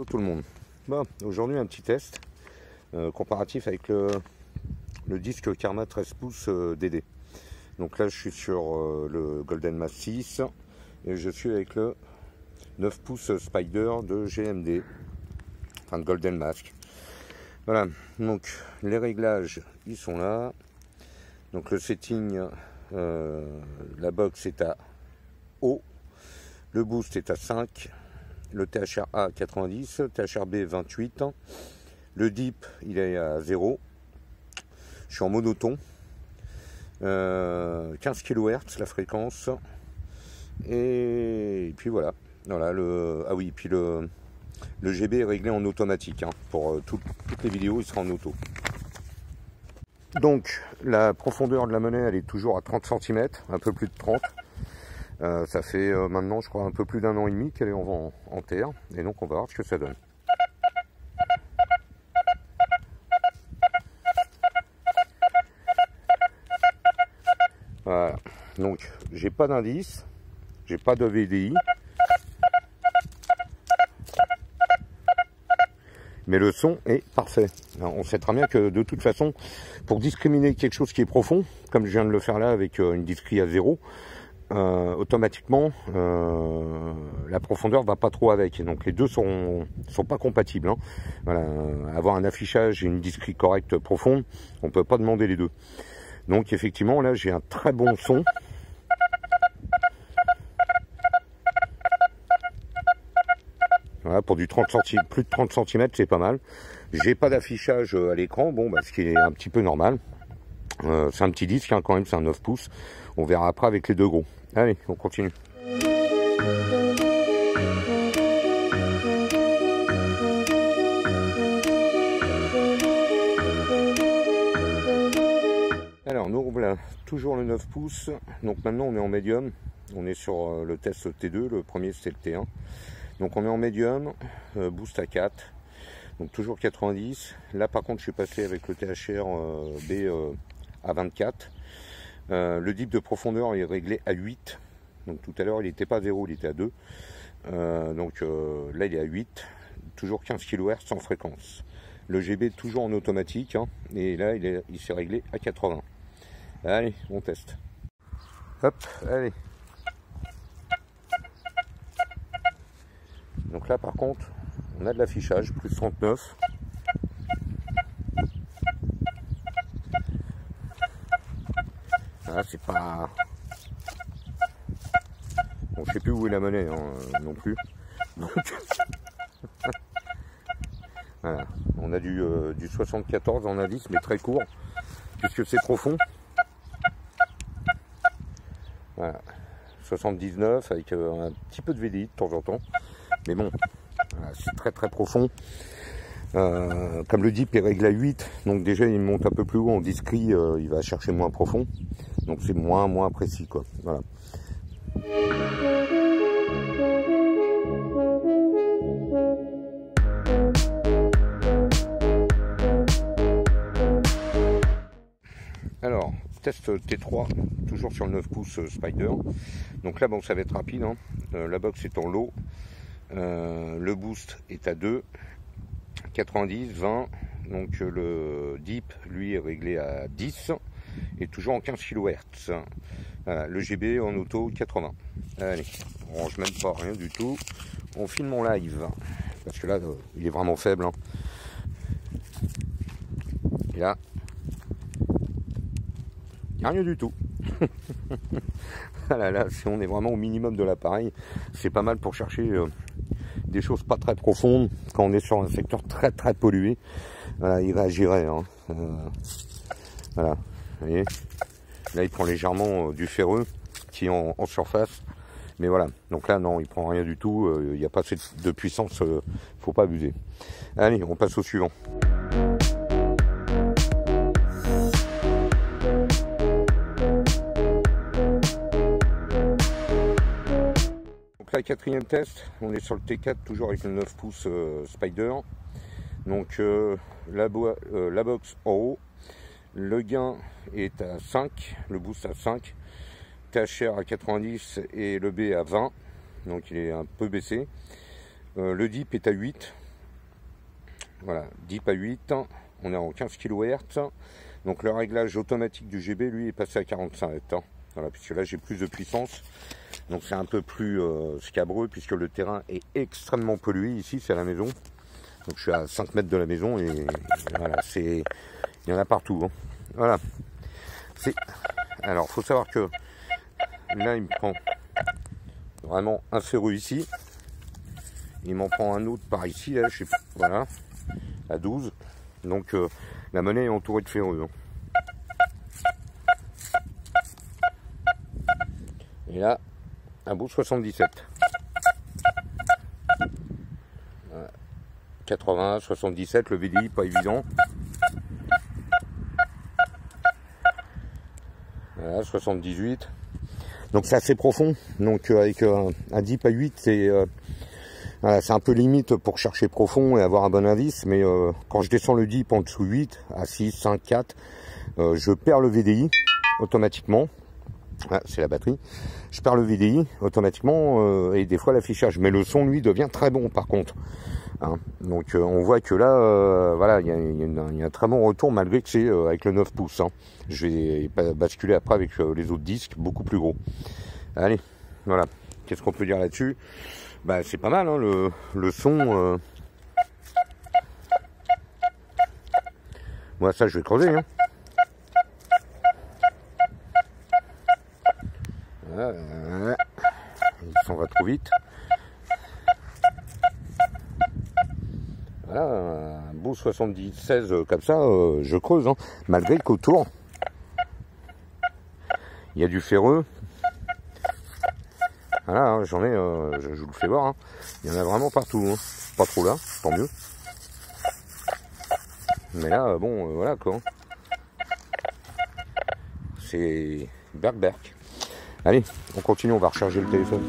Tout le monde. Bon, aujourd'hui un petit test comparatif avec le disque Karma 13 pouces DD. Donc là je suis sur le Golden Mask 6 et je suis avec le 9 pouces Spider de GMD, enfin de Golden Mask. Voilà, donc les réglages ils sont là. Donc le setting, la box est à haut, le boost est à 5. Le THR-A 90, THR-B 28, le dip il est à 0, je suis en monoton, 15 kHz la fréquence, et puis voilà, ah oui, puis le GB est réglé en automatique, hein. Pour toutes les vidéos il sera en auto. Donc la profondeur de la monnaie elle est toujours à 30 cm, un peu plus de 30. Ça fait maintenant, je crois, un peu plus d'1 an et demi qu'elle est en terre. Et donc, on va voir ce que ça donne. Voilà. Donc, j'ai pas d'indice. J'ai pas de VDI. Mais le son est parfait. Alors, on sait très bien que, de toute façon, pour discriminer quelque chose qui est profond, comme je viens de le faire là avec une discrete à 0, automatiquement la profondeur va pas trop avec, et donc les deux sont pas compatibles, hein. Voilà, avoir un affichage et une discrete correcte profonde, on peut pas demander les deux. Donc effectivement là j'ai un très bon son. Voilà, pour du 30 cm, plus de 30 cm c'est pas mal. J'ai pas d'affichage à l'écran, bon bah, ce qui est un petit peu normal. C'est un petit disque, hein, quand même, c'est un 9 pouces. On verra après avec les deux gros. Allez, on continue. Alors, nous voilà, toujours le 9 pouces. Donc maintenant, on est en médium. On est sur le test T2. Le premier, c'était le T1. Donc, on est en médium. Boost à 4. Donc, toujours 90. Là, par contre, je suis passé avec le THR B à 24. Le dip de profondeur est réglé à 8. Donc tout à l'heure il n'était pas à 0, il était à 2. Donc là il est à 8. Toujours 15 kHz sans fréquence. Le GB toujours en automatique, hein, et là il s'est réglé à 80. Allez, on teste. Hop, allez. Donc là par contre on a de l'affichage, plus 39. Ah, c'est pas... Bon, je sais plus où est la monnaie, hein, non plus. Donc... voilà. On a du 74 en indice, mais très court, puisque c'est profond. Voilà. 79 avec un petit peu de VDI de temps en temps. Mais bon, voilà, c'est très très profond. Comme le dip est réglé à 8, donc déjà il monte un peu plus haut en discret, il va chercher moins profond, donc c'est moins précis, quoi. Voilà. Alors, test T3, toujours sur le 9 pouces Spider. Donc là, bon, ça va être rapide, hein. La box est en low, le boost est à 2. 90, 20, donc le dip lui est réglé à 10 et toujours en 15 kHz. Voilà, le GB en auto 80. Allez, on range même pas rien du tout. On filme en live parce que là il est vraiment faible, hein. Et là, il n'y a rien du tout. Voilà, là, si on est vraiment au minimum de l'appareil, c'est pas mal pour chercher des choses pas très profondes quand on est sur un secteur très très pollué. Voilà, il réagirait, hein. Voilà, vous voyez, là il prend légèrement du ferreux qui est en surface, mais voilà, donc là non, il prend rien du tout, il n'y a pas assez de puissance, faut pas abuser. Allez, on passe au suivant. la 4e test. On est sur le T4, toujours avec le 9 pouces Spider. Donc la box en haut. Le gain est à 5, le boost à 5. THR à 90 et le B à 20. Donc il est un peu baissé. Le dip est à 8. Voilà, dip à 8. On est en 15 kHz. Donc le réglage automatique du GB, lui, est passé à 45. Voilà, puisque là j'ai plus de puissance. Donc c'est un peu plus scabreux, puisque le terrain est extrêmement pollué. Ici, c'est à la maison. Donc je suis à 5 mètres de la maison et voilà, il y en a partout. Hein. Voilà. Alors, faut savoir que là, il me prend vraiment un ferreux ici. Il m'en prend un autre par ici, là, je sais pas, voilà, à 12. Donc la monnaie est entourée de ferreux. Hein. Et là, un beau 77. 80, 77, le VDI pas évident. Voilà, 78. Donc c'est assez profond. Donc avec un dip à 8, c'est voilà, un peu limite pour chercher profond et avoir un bon indice. Mais quand je descends le dip en dessous 8, à 6, 5, 4, je perds le VDI automatiquement. Ah, c'est la batterie. Je perds le VDI automatiquement et des fois l'affichage. Mais le son, lui, devient très bon par contre. Hein. Donc on voit que là, voilà, il y a un très bon retour malgré que c'est avec le 9 pouces. Hein. Je vais basculer après avec les autres disques beaucoup plus gros. Allez, voilà. Qu'est-ce qu'on peut dire là-dessus? Bah, c'est pas mal, hein, le son. Moi, ça, je vais creuser. Hein. Voilà. Il s'en va trop vite. Voilà, un beau 76 comme ça, je creuse, hein, malgré qu'autour, il y a du ferreux. Voilà, hein, j'en ai, je vous le fais voir, hein. Il y en a vraiment partout, hein. Pas trop là, tant mieux. Mais là, bon, voilà quoi. C'est berk. Allez, on continue, on va recharger le téléphone.